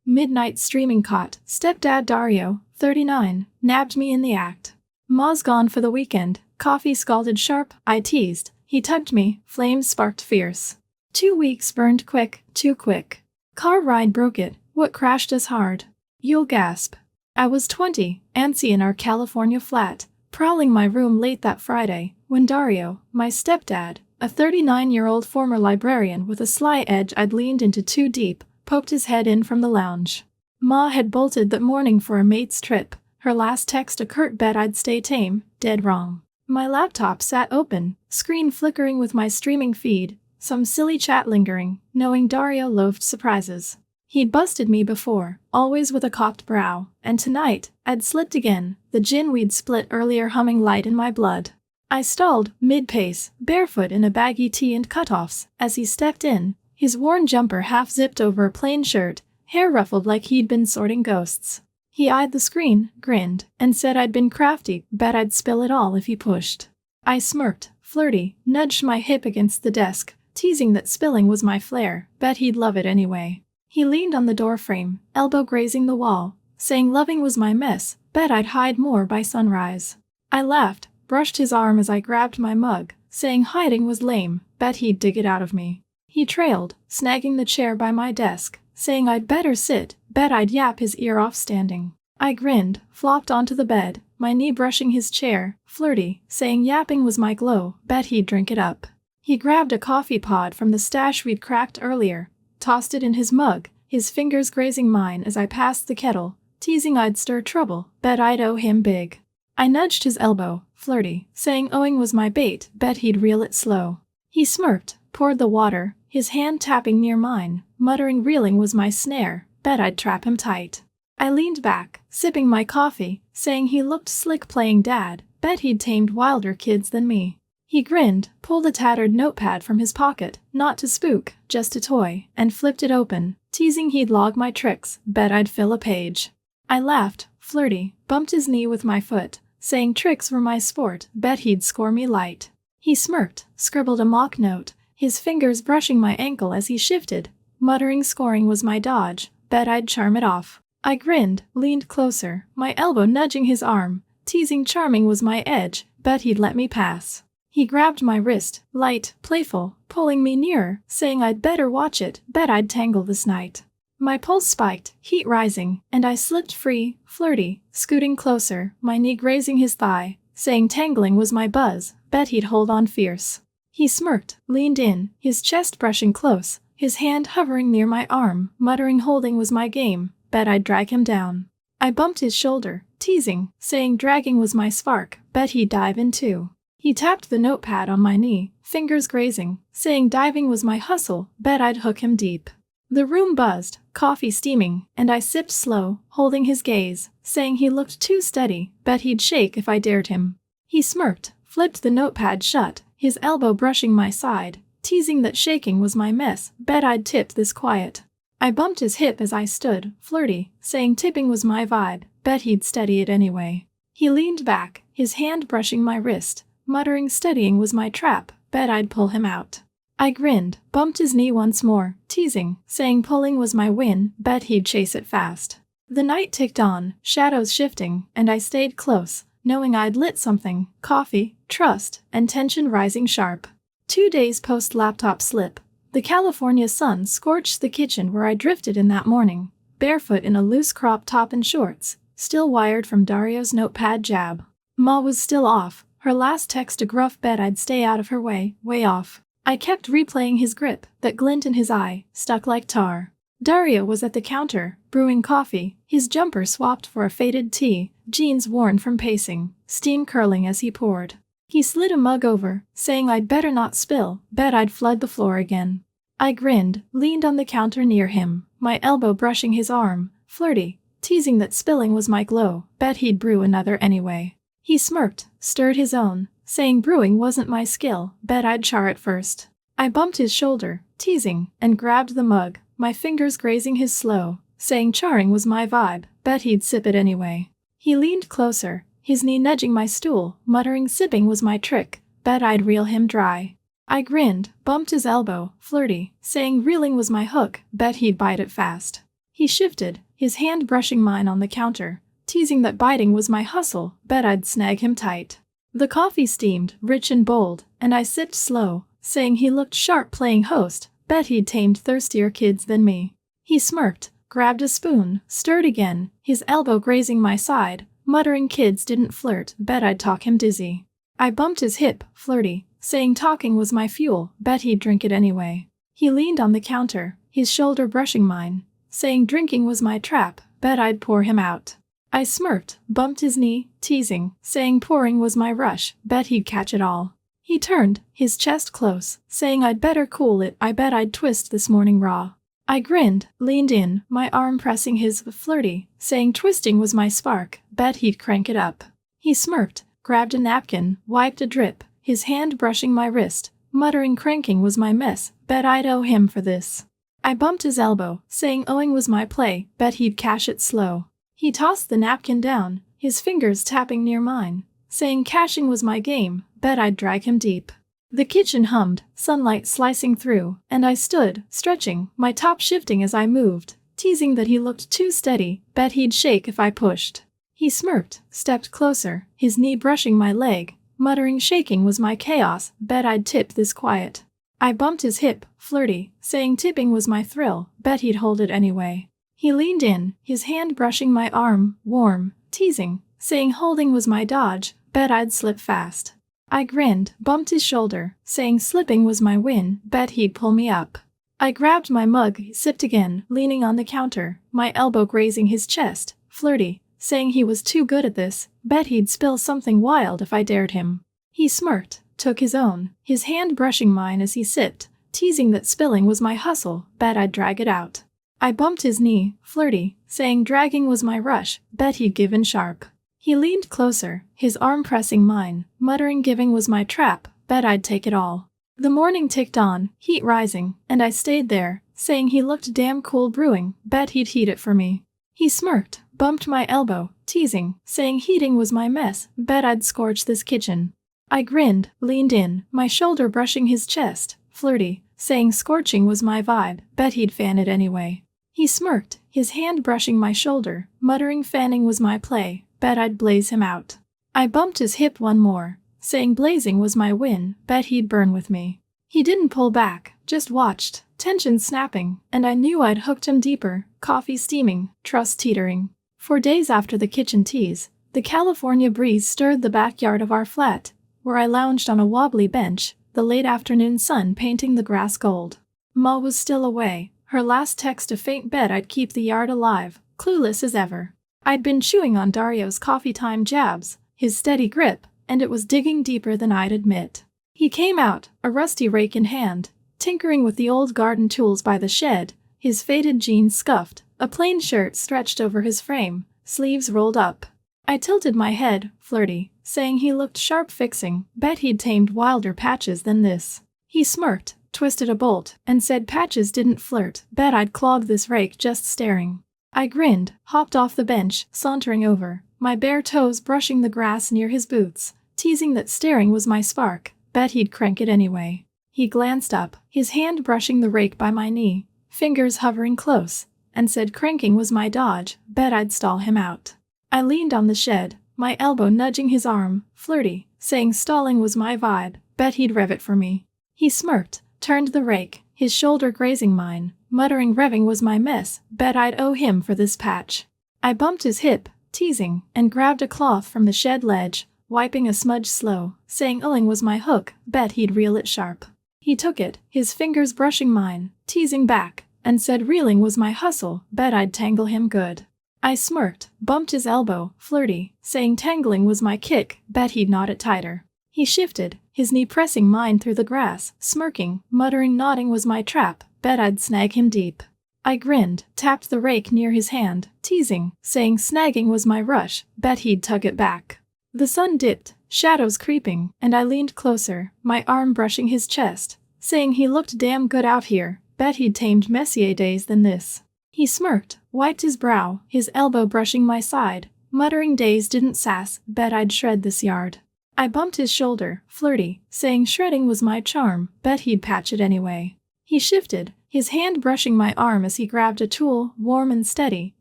Midnight streaming caught. Stepdad Dario, 39, nabbed me in the act. Ma's gone for the weekend. Coffee scalded sharp, I teased. He tugged me, flames sparked fierce. 2 weeks burned quick, too quick. Car ride broke it, what crashed us hard? You'll gasp. I was 20, antsy in our California flat, prowling my room late that Friday, when Dario, my stepdad, a 39-year-old former librarian with a sly edge I'd leaned into too deep, poked his head in from the lounge. Ma had bolted that morning for a mate's trip, her last text a curt bet I'd stay tame, dead wrong. My laptop sat open, screen flickering with my streaming feed, some silly chat lingering, knowing Dario loathed surprises. He'd busted me before, always with a cocked brow, and tonight, I'd slipped again, the gin we'd split earlier humming light in my blood. I stalled, mid-pace, barefoot in a baggy tee and cutoffs, as he stepped in, his worn jumper half-zipped over a plain shirt, hair ruffled like he'd been sorting ghosts. He eyed the screen, grinned, and said I'd been crafty, bet I'd spill it all if he pushed. I smirked, flirty, nudged my hip against the desk, teasing that spilling was my flair, bet he'd love it anyway. He leaned on the doorframe, elbow grazing the wall, saying loving was my mess, bet I'd hide more by sunrise. I laughed, brushed his arm as I grabbed my mug, saying hiding was lame, bet he'd dig it out of me. He trailed, snagging the chair by my desk, saying I'd better sit, bet I'd yap his ear off standing. I grinned, flopped onto the bed, my knee brushing his chair, flirty, saying yapping was my glow, bet he'd drink it up. He grabbed a coffee pod from the stash we'd cracked earlier, tossed it in his mug, his fingers grazing mine as I passed the kettle, teasing I'd stir trouble, bet I'd owe him big. I nudged his elbow, flirty, saying owing was my bait, bet he'd reel it slow. He smirked, poured the water, his hand tapping near mine, muttering reeling was my snare, bet I'd trap him tight. I leaned back, sipping my coffee, saying he looked slick playing dad, bet he'd tamed wilder kids than me. He grinned, pulled a tattered notepad from his pocket, not to spook, just a toy, and flipped it open, teasing he'd log my tricks, bet I'd fill a page. I laughed, flirty, bumped his knee with my foot, saying tricks were my sport, bet he'd score me light. He smirked, scribbled a mock note, his fingers brushing my ankle as he shifted, muttering scoring was my dodge, bet I'd charm it off. I grinned, leaned closer, my elbow nudging his arm, teasing charming was my edge, bet he'd let me pass. He grabbed my wrist, light, playful, pulling me nearer, saying I'd better watch it, bet I'd tangle this night. My pulse spiked, heat rising, and I slipped free, flirty, scooting closer, my knee grazing his thigh, saying tangling was my buzz, bet he'd hold on fierce. He smirked, leaned in, his chest brushing close, his hand hovering near my arm, muttering holding was my game, bet I'd drag him down. I bumped his shoulder, teasing, saying dragging was my spark, bet he'd dive in too. He tapped the notepad on my knee, fingers grazing, saying diving was my hustle, bet I'd hook him deep. The room buzzed, coffee steaming, and I sipped slow, holding his gaze, saying he looked too steady, bet he'd shake if I dared him. He smirked, flipped the notepad shut, his elbow brushing my side, teasing that shaking was my mess, bet I'd tip this quiet. I bumped his hip as I stood, flirty, saying tipping was my vibe, bet he'd steady it anyway. He leaned back, his hand brushing my wrist, muttering steadying was my trap, bet I'd pull him out. I grinned, bumped his knee once more, teasing, saying pulling was my win, bet he'd chase it fast. The night ticked on, shadows shifting, and I stayed close, knowing I'd lit something, coffee, trust, and tension rising sharp. 2 days post-laptop slip, the California sun scorched the kitchen where I drifted in that morning, barefoot in a loose crop top and shorts, still wired from Dario's notepad jab. Ma was still off, her last text a gruff bet I'd stay out of her way off. I kept replaying his grip, that glint in his eye, stuck like tar. Dario was at the counter, brewing coffee, his jumper swapped for a faded tee, jeans worn from pacing, steam curling as he poured. He slid a mug over, saying I'd better not spill, bet I'd flood the floor again. I grinned, leaned on the counter near him, my elbow brushing his arm, flirty, teasing that spilling was my glow, bet he'd brew another anyway. He smirked, stirred his own, saying brewing wasn't my skill, bet I'd char it first. I bumped his shoulder, teasing, and grabbed the mug, my fingers grazing his slow, saying charring was my vibe, bet he'd sip it anyway. He leaned closer, his knee nudging my stool, muttering sipping was my trick, bet I'd reel him dry. I grinned, bumped his elbow, flirty, saying reeling was my hook, bet he'd bite it fast. He shifted, his hand brushing mine on the counter, teasing that biting was my hustle, bet I'd snag him tight. The coffee steamed, rich and bold, and I sipped slow, saying he looked sharp playing host, bet he'd tamed thirstier kids than me. He smirked, grabbed a spoon, stirred again, his elbow grazing my side, muttering kids didn't flirt, bet I'd talk him dizzy. I bumped his hip, flirty, saying talking was my fuel, bet he'd drink it anyway. He leaned on the counter, his shoulder brushing mine, saying drinking was my trap, bet I'd pour him out. I smirked, bumped his knee, teasing, saying pouring was my rush, bet he'd catch it all. He turned, his chest close, saying I'd better cool it, I bet I'd twist this morning raw. I grinned, leaned in, my arm pressing his, flirty, saying twisting was my spark, bet he'd crank it up. He smirked, grabbed a napkin, wiped a drip, his hand brushing my wrist, muttering cranking was my mess, bet I'd owe him for this. I bumped his elbow, saying owing was my play, bet he'd cash it slow. He tossed the napkin down, his fingers tapping near mine, saying cashing was my game, bet I'd drag him deep. The kitchen hummed, sunlight slicing through, and I stood, stretching, my top shifting as I moved, teasing that he looked too steady, bet he'd shake if I pushed. He smirked, stepped closer, his knee brushing my leg, muttering shaking was my chaos, bet I'd tip this quiet. I bumped his hip, flirty, saying tipping was my thrill, bet he'd hold it anyway. He leaned in, his hand brushing my arm, warm, teasing, saying holding was my dodge, bet I'd slip fast. I grinned, bumped his shoulder, saying slipping was my win, bet he'd pull me up. I grabbed my mug, sipped again, leaning on the counter, my elbow grazing his chest, flirty, saying he was too good at this, bet he'd spill something wild if I dared him. He smirked, took his own, his hand brushing mine as he sipped, teasing that spilling was my hustle, bet I'd drag it out. I bumped his knee, flirty, saying dragging was my rush, bet he'd give in sharp. He leaned closer, his arm pressing mine, muttering giving was my trap, bet I'd take it all. The morning ticked on, heat rising, and I stayed there, saying he looked damn cool brewing, bet he'd heat it for me. He smirked, bumped my elbow, teasing, saying heating was my mess, bet I'd scorch this kitchen. I grinned, leaned in, my shoulder brushing his chest, flirty, saying scorching was my vibe, bet he'd fan it anyway. He smirked, his hand brushing my shoulder, muttering fanning was my play, bet I'd blaze him out. I bumped his hip one more, saying blazing was my win, bet he'd burn with me. He didn't pull back, just watched, tension snapping, and I knew I'd hooked him deeper, coffee steaming, trust teetering. For days after the kitchen tease, the California breeze stirred the backyard of our flat, where I lounged on a wobbly bench, the late afternoon sun painting the grass gold. Ma was still away, her last text a faint bet I'd keep the yard alive, clueless as ever. I'd been chewing on Dario's coffee time jabs, his steady grip, and it was digging deeper than I'd admit. He came out, a rusty rake in hand, tinkering with the old garden tools by the shed, his faded jeans scuffed, a plain shirt stretched over his frame, sleeves rolled up. I tilted my head, flirty, saying he looked sharp fixing, bet he'd tamed wilder patches than this. He smirked, twisted a bolt, and said patches didn't flirt, bet I'd clog this rake just staring. I grinned, hopped off the bench, sauntering over, my bare toes brushing the grass near his boots, teasing that staring was my spark, bet he'd crank it anyway. He glanced up, his hand brushing the rake by my knee, fingers hovering close, and said cranking was my dodge, bet I'd stall him out. I leaned on the shed, my elbow nudging his arm, flirty, saying stalling was my vibe, bet he'd rev it for me. He smirked, turned the rake, his shoulder grazing mine, muttering revving was my mess, bet I'd owe him for this patch. I bumped his hip, teasing, and grabbed a cloth from the shed ledge, wiping a smudge slow, saying owing was my hook, bet he'd reel it sharp. He took it, his fingers brushing mine, teasing back, and said reeling was my hustle, bet I'd tangle him good. I smirked, bumped his elbow, flirty, saying tangling was my kick, bet he'd knot it tighter. He shifted, his knee pressing mine through the grass, smirking, muttering nodding was my trap, bet I'd snag him deep. I grinned, tapped the rake near his hand, teasing, saying snagging was my rush, bet he'd tug it back. The sun dipped, shadows creeping, and I leaned closer, my arm brushing his chest, saying he looked damn good out here, bet he'd tamed messier days than this. He smirked, wiped his brow, his elbow brushing my side, muttering days didn't sass, bet I'd shred this yard. I bumped his shoulder, flirty, saying shredding was my charm, bet he'd patch it anyway. He shifted, his hand brushing my arm as he grabbed a tool, warm and steady,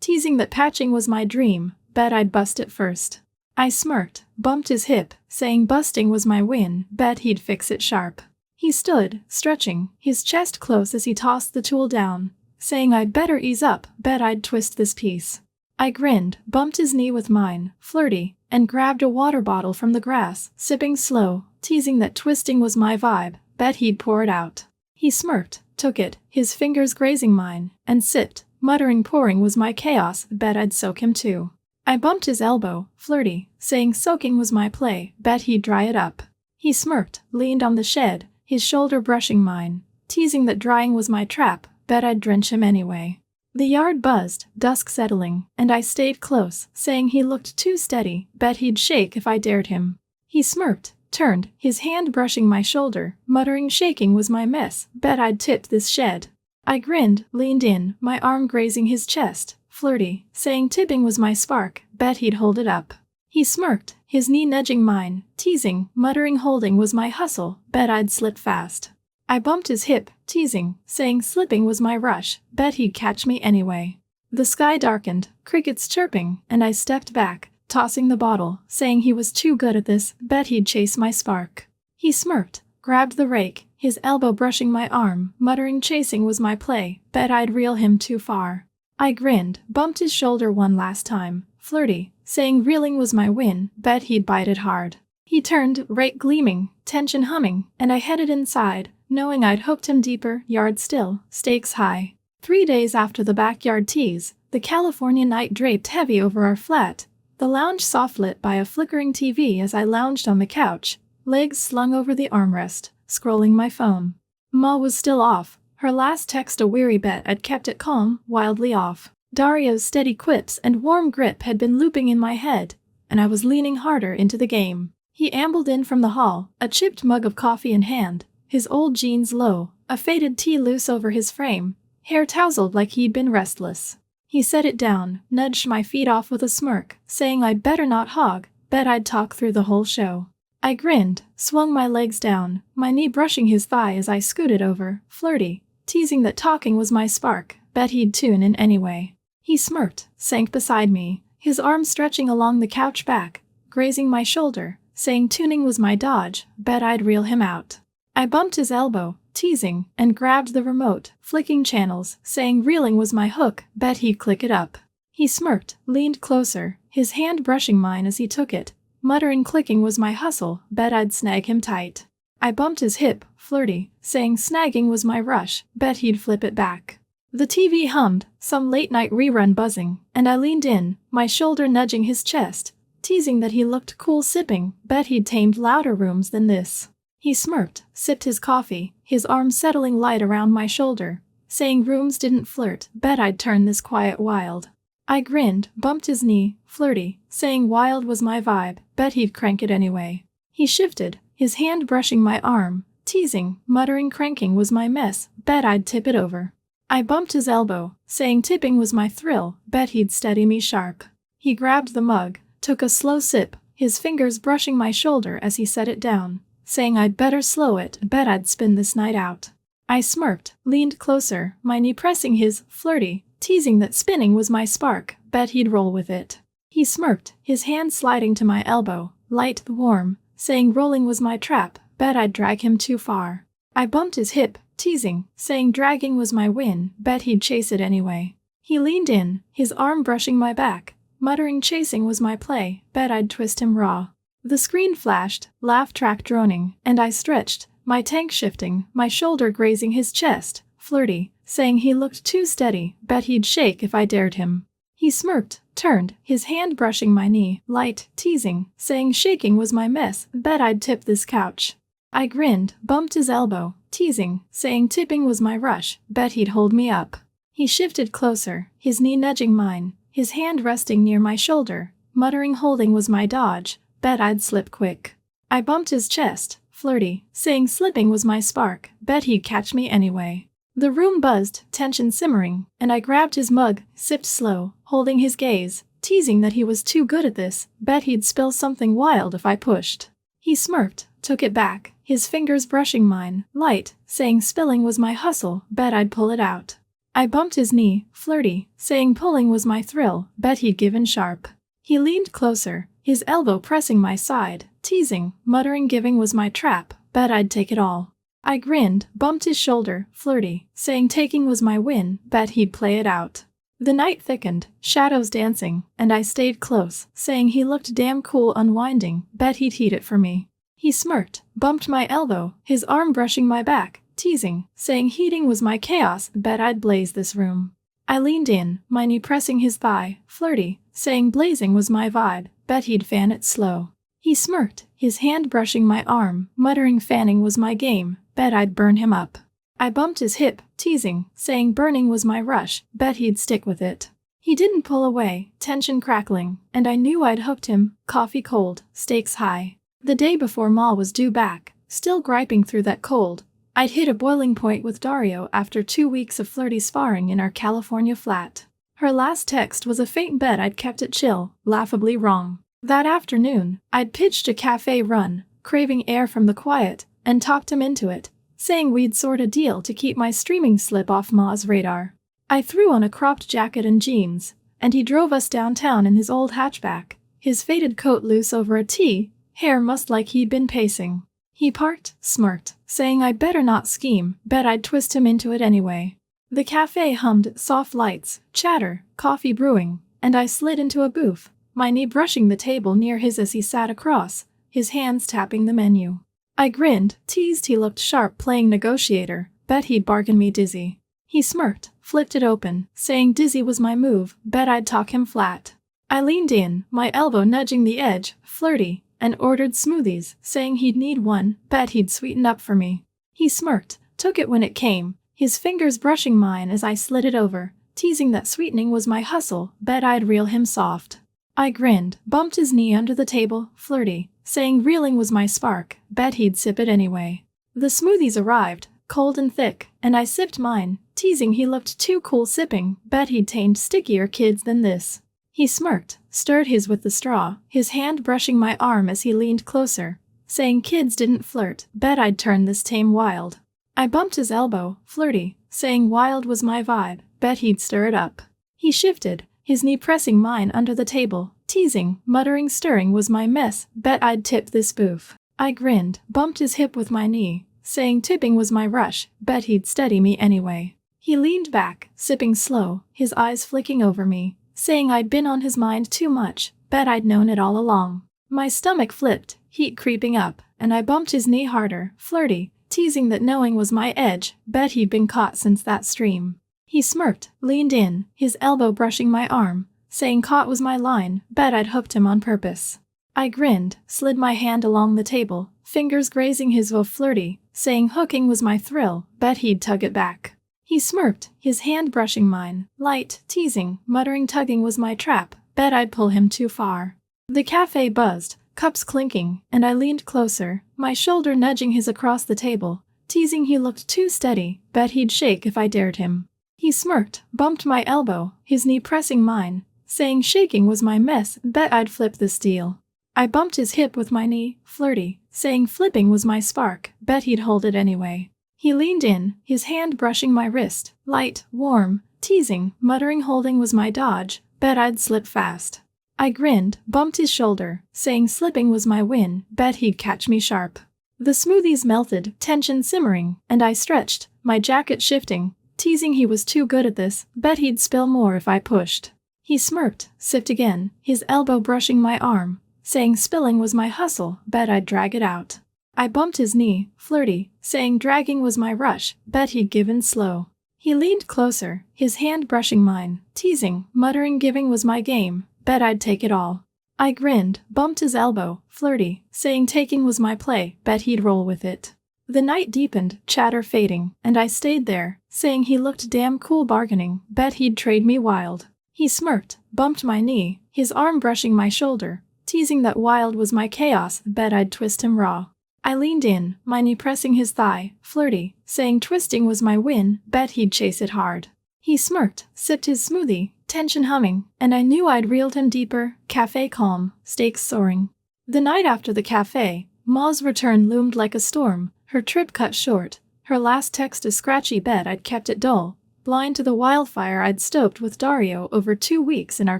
teasing that patching was my dream, bet I'd bust it first. I smirked, bumped his hip, saying busting was my win, bet he'd fix it sharp. He stood, stretching, his chest close as he tossed the tool down, saying I'd better ease up, bet I'd twist this piece. I grinned, bumped his knee with mine, flirty, and grabbed a water bottle from the grass, sipping slow, teasing that twisting was my vibe, bet he'd pour it out. He smirked, took it, his fingers grazing mine, and sipped, muttering pouring was my chaos, bet I'd soak him too. I bumped his elbow, flirty, saying soaking was my play, bet he'd dry it up. He smirked, leaned on the shed, his shoulder brushing mine, teasing that drying was my trap, bet I'd drench him anyway. The yard buzzed, dusk settling, and I stayed close, saying he looked too steady, bet he'd shake if I dared him. He smirked, turned, his hand brushing my shoulder, muttering shaking was my mess, bet I'd tip this shed. I grinned, leaned in, my arm grazing his chest, flirty, saying tipping was my spark, bet he'd hold it up. He smirked, his knee nudging mine, teasing, muttering holding was my hustle, bet I'd slip fast. I bumped his hip, teasing, saying slipping was my rush, bet he'd catch me anyway. The sky darkened, crickets chirping, and I stepped back, tossing the bottle, saying he was too good at this, bet he'd chase my spark. He smirked, grabbed the rake, his elbow brushing my arm, muttering chasing was my play, bet I'd reel him too far. I grinned, bumped his shoulder one last time, flirty, saying reeling was my win, bet he'd bite it hard. He turned, rake gleaming, tension humming, and I headed inside, knowing I'd hooked him deeper, yard still, stakes high. 3 days after the backyard tease, the California night draped heavy over our flat, the lounge soft lit by a flickering TV as I lounged on the couch, legs slung over the armrest, scrolling my phone. Ma was still off, her last text a weary bet I'd kept it calm, wildly off. Dario's steady quips and warm grip had been looping in my head, and I was leaning harder into the game. He ambled in from the hall, a chipped mug of coffee in hand, his old jeans low, a faded tee loose over his frame, hair tousled like he'd been restless. He set it down, nudged my feet off with a smirk, saying I'd better not hog, bet I'd talk through the whole show. I grinned, swung my legs down, my knee brushing his thigh as I scooted over, flirty, teasing that talking was my spark, bet he'd tune in anyway. He smirked, sank beside me, his arm stretching along the couch back, grazing my shoulder, saying tuning was my dodge, bet I'd reel him out. I bumped his elbow, teasing, and grabbed the remote, flicking channels, saying reeling was my hook, bet he'd click it up. He smirked, leaned closer, his hand brushing mine as he took it, muttering clicking was my hustle, bet I'd snag him tight. I bumped his hip, flirty, saying snagging was my rush, bet he'd flip it back. The TV hummed, some late-night rerun buzzing, and I leaned in, my shoulder nudging his chest, teasing that he looked cool sipping, bet he'd tamed louder rooms than this. He smirked, sipped his coffee, his arm settling light around my shoulder, saying rooms didn't flirt, bet I'd turn this quiet wild. I grinned, bumped his knee, flirty, saying wild was my vibe, bet he'd crank it anyway. He shifted, his hand brushing my arm, teasing, muttering cranking was my mess, bet I'd tip it over. I bumped his elbow, saying tipping was my thrill, bet he'd steady me sharp. He grabbed the mug, took a slow sip, his fingers brushing my shoulder as he set it down, saying I'd better slow it, bet I'd spin this night out. I smirked, leaned closer, my knee pressing his, flirty, teasing that spinning was my spark, bet he'd roll with it. He smirked, his hand sliding to my elbow, light, warm, saying rolling was my trap, bet I'd drag him too far. I bumped his hip, teasing, saying dragging was my win, bet he'd chase it anyway. He leaned in, his arm brushing my back, muttering chasing was my play, bet I'd twist him raw. The screen flashed, laugh track droning, and I stretched, my tank shifting, my shoulder grazing his chest, flirty, saying he looked too steady, bet he'd shake if I dared him. He smirked, turned, his hand brushing my knee, light, teasing, saying shaking was my mess, bet I'd tip this couch. I grinned, bumped his elbow, teasing, saying tipping was my rush, bet he'd hold me up. He shifted closer, his knee nudging mine, his hand resting near my shoulder, muttering holding was my dodge, bet I'd slip quick. I bumped his chest, flirty, saying slipping was my spark, bet he'd catch me anyway. The room buzzed, tension simmering, and I grabbed his mug, sipped slow, holding his gaze, teasing that he was too good at this, bet he'd spill something wild if I pushed. He smirked, took it back, his fingers brushing mine, light, saying spilling was my hustle, bet I'd pull it out. I bumped his knee, flirty, saying pulling was my thrill, bet he'd given sharp. He leaned closer, his elbow pressing my side, teasing, muttering giving was my trap, bet I'd take it all. I grinned, bumped his shoulder, flirty, saying taking was my win, bet he'd play it out. The night thickened, shadows dancing, and I stayed close, saying he looked damn cool unwinding, bet he'd heat it for me. He smirked, bumped my elbow, his arm brushing my back, teasing, saying heating was my chaos, bet I'd blaze this room. I leaned in, my knee pressing his thigh, flirty, saying blazing was my vibe, bet he'd fan it slow. He smirked, his hand brushing my arm, muttering fanning was my game, bet I'd burn him up. I bumped his hip, teasing, saying burning was my rush, bet he'd stick with it. He didn't pull away, tension crackling, and I knew I'd hooked him, coffee cold, stakes high. The day before Ma was due back, still griping through that cold, I'd hit a boiling point with Dario after 2 weeks of flirty sparring in our California flat. Her last text was a faint bet I'd kept it chill, laughably wrong. That afternoon, I'd pitched a cafe run, craving air from the quiet, and talked him into it, saying we'd sort a deal to keep my streaming slip off Ma's radar. I threw on a cropped jacket and jeans, and he drove us downtown in his old hatchback, his faded coat loose over a tee, hair mussed like he'd been pacing. He parked, smirked, saying I'd better not scheme, bet I'd twist him into it anyway. The cafe hummed, soft lights, chatter, coffee brewing, and I slid into a booth, my knee brushing the table near his as he sat across, his hands tapping the menu. I grinned, teased he looked sharp playing negotiator, bet he'd bargain me dizzy. He smirked, flipped it open, saying dizzy was my move, bet I'd talk him flat. I leaned in, my elbow nudging the edge, flirty, and ordered smoothies, saying he'd need one, bet he'd sweeten up for me. He smirked, took it when it came, his fingers brushing mine as I slid it over, teasing that sweetening was my hustle, bet I'd reel him soft. I grinned, bumped his knee under the table, flirty, saying reeling was my spark, bet he'd sip it anyway. The smoothies arrived, cold and thick, and I sipped mine, teasing he looked too cool sipping, bet he'd tamed stickier kids than this. He smirked, stirred his with the straw, his hand brushing my arm as he leaned closer, saying kids didn't flirt, bet I'd turn this tame wild. I bumped his elbow, flirty, saying wild was my vibe, bet he'd stir it up. He shifted, his knee pressing mine under the table, teasing, muttering stirring was my mess, bet I'd tip this booth. I grinned, bumped his hip with my knee, saying tipping was my rush, bet he'd steady me anyway. He leaned back, sipping slow, his eyes flicking over me, saying I'd been on his mind too much, bet I'd known it all along. My stomach flipped, heat creeping up, and I bumped his knee harder, flirty, teasing that knowing was my edge, bet he'd been caught since that stream. He smirked, leaned in, his elbow brushing my arm, saying caught was my line, bet I'd hooked him on purpose. I grinned, slid my hand along the table, fingers grazing his flirty, saying hooking was my thrill, bet he'd tug it back. He smirked, his hand brushing mine, light, teasing, muttering tugging was my trap, bet I'd pull him too far. The cafe buzzed, cups clinking, and I leaned closer, my shoulder nudging his across the table, teasing he looked too steady, bet he'd shake if I dared him. He smirked, bumped my elbow, his knee pressing mine, saying shaking was my mess, bet I'd flip this deal. I bumped his hip with my knee, flirty, saying flipping was my spark, bet he'd hold it anyway. He leaned in, his hand brushing my wrist, light, warm, teasing, muttering holding was my dodge, bet I'd slip fast. I grinned, bumped his shoulder, saying slipping was my win, bet he'd catch me sharp. The smoothies melted, tension simmering, and I stretched, my jacket shifting, teasing he was too good at this, bet he'd spill more if I pushed. He smirked, sipped again, his elbow brushing my arm, saying spilling was my hustle, bet I'd drag it out. I bumped his knee, flirty, saying dragging was my rush, bet he'd give in slow. He leaned closer, his hand brushing mine, teasing, muttering giving was my game, bet I'd take it all. I grinned, bumped his elbow, flirty, saying taking was my play, bet he'd roll with it. The night deepened, chatter fading, and I stayed there, saying he looked damn cool bargaining, bet he'd trade me wild. He smirked, bumped my knee, his arm brushing my shoulder, teasing that wild was my chaos, bet I'd twist him raw. I leaned in, my knee pressing his thigh, flirty, saying twisting was my win, bet he'd chase it hard. He smirked, sipped his smoothie, tension humming, and I knew I'd reeled him deeper, cafe calm, stakes soaring. The night after the cafe, Ma's return loomed like a storm, her trip cut short. Her last text a scratchy bet I'd kept it dull, blind to the wildfire I'd stoked with Dario over 2 weeks in our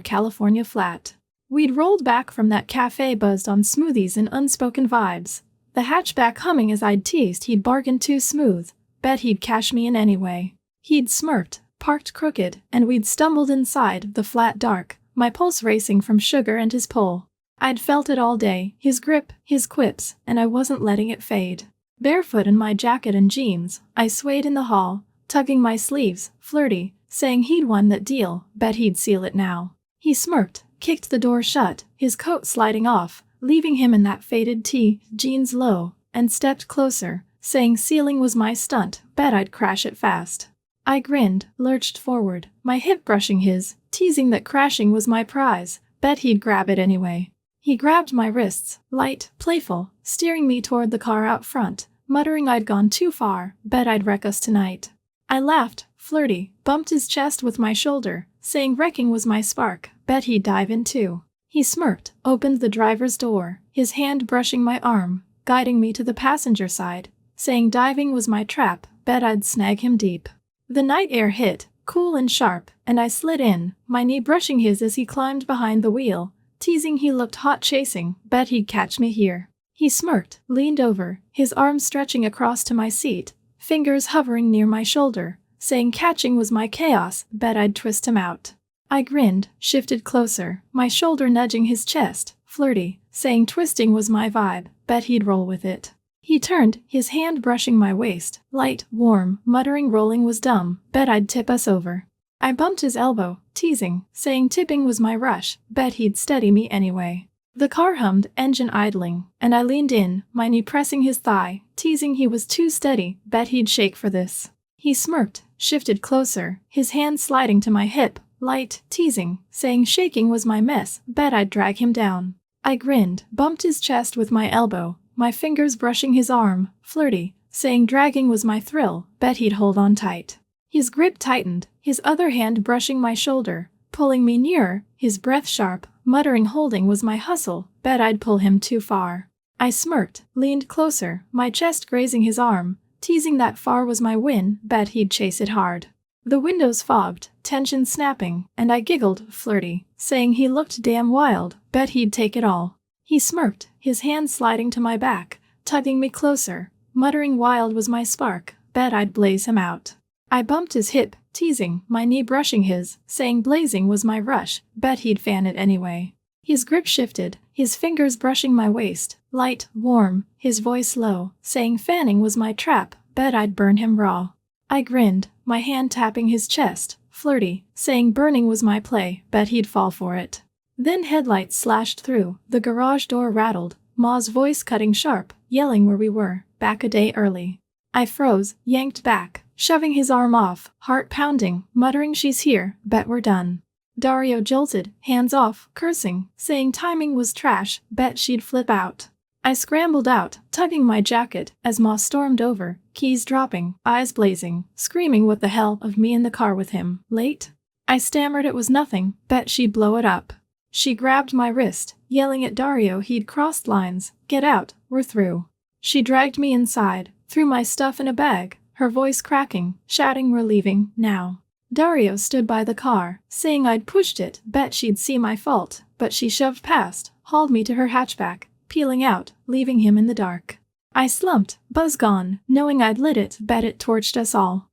California flat. We'd rolled back from that cafe buzzed on smoothies and unspoken vibes. The hatchback humming as I'd teased he'd bargained too smooth, bet he'd cash me in anyway. He'd smirked, parked crooked, and we'd stumbled inside the flat dark, my pulse racing from sugar and his pull. I'd felt it all day, his grip, his quips, and I wasn't letting it fade. Barefoot in my jacket and jeans, I swayed in the hall, tugging my sleeves, flirty, saying he'd won that deal, bet he'd seal it now. He smirked, kicked the door shut, his coat sliding off, leaving him in that faded tee, jeans low, and stepped closer, saying sealing was my stunt, bet I'd crash it fast. I grinned, lurched forward, my hip brushing his, teasing that crashing was my prize, bet he'd grab it anyway. He grabbed my wrists, light, playful, steering me toward the car out front, muttering I'd gone too far, bet I'd wreck us tonight. I laughed, flirty, bumped his chest with my shoulder, saying wrecking was my spark, bet he'd dive in too. He smirked, opened the driver's door, his hand brushing my arm, guiding me to the passenger side, saying diving was my trap, bet I'd snag him deep. The night air hit, cool and sharp, and I slid in, my knee brushing his as he climbed behind the wheel, teasing he looked hot chasing, bet he'd catch me here. He smirked, leaned over, his arms stretching across to my seat, fingers hovering near my shoulder, saying catching was my chaos, bet I'd twist him out. I grinned, shifted closer, my shoulder nudging his chest, flirty, saying twisting was my vibe, bet he'd roll with it. He turned, his hand brushing my waist, light, warm, muttering rolling was dumb, bet I'd tip us over. I bumped his elbow, teasing, saying tipping was my rush, bet he'd steady me anyway. The car hummed, engine idling, and I leaned in, my knee pressing his thigh, teasing he was too steady, bet he'd shake for this. He smirked, shifted closer, his hand sliding to my hip, light, teasing, saying shaking was my mess, bet I'd drag him down. I grinned, bumped his chest with my elbow, my fingers brushing his arm, flirty, saying dragging was my thrill, bet he'd hold on tight. His grip tightened, his other hand brushing my shoulder, pulling me nearer, his breath sharp, muttering holding was my hustle, bet I'd pull him too far. I smirked, leaned closer, my chest grazing his arm, teasing that far was my win, bet he'd chase it hard. The windows fogged, tension snapping, and I giggled, flirty, saying he looked damn wild, bet he'd take it all. He smirked, his hand sliding to my back, tugging me closer, muttering wild was my spark, bet I'd blaze him out. I bumped his hip, teasing, my knee brushing his, saying blazing was my rush, bet he'd fan it anyway. His grip shifted, his fingers brushing my waist, light, warm, his voice low, saying fanning was my trap, bet I'd burn him raw. I grinned, my hand tapping his chest, flirty, saying burning was my play, bet he'd fall for it. Then headlights slashed through, the garage door rattled, Ma's voice cutting sharp, yelling where we were, back a day early. I froze, yanked back, shoving his arm off, heart pounding, muttering she's here, bet we're done. Dario jolted, hands off, cursing, saying timing was trash, bet she'd flip out. I scrambled out, tugging my jacket, as Ma stormed over, keys dropping, eyes blazing, screaming what the hell of me in the car with him, late? I stammered it was nothing, bet she'd blow it up. She grabbed my wrist, yelling at Dario he'd crossed lines, get out, we're through. She dragged me inside, threw my stuff in a bag, her voice cracking, shouting we're leaving, now. Dario stood by the car, saying I'd pushed it, bet she'd see my fault, but she shoved past, hauled me to her hatchback, peeling out, leaving him in the dark. I slumped, buzz gone, knowing I'd lit it, bet it torched us all.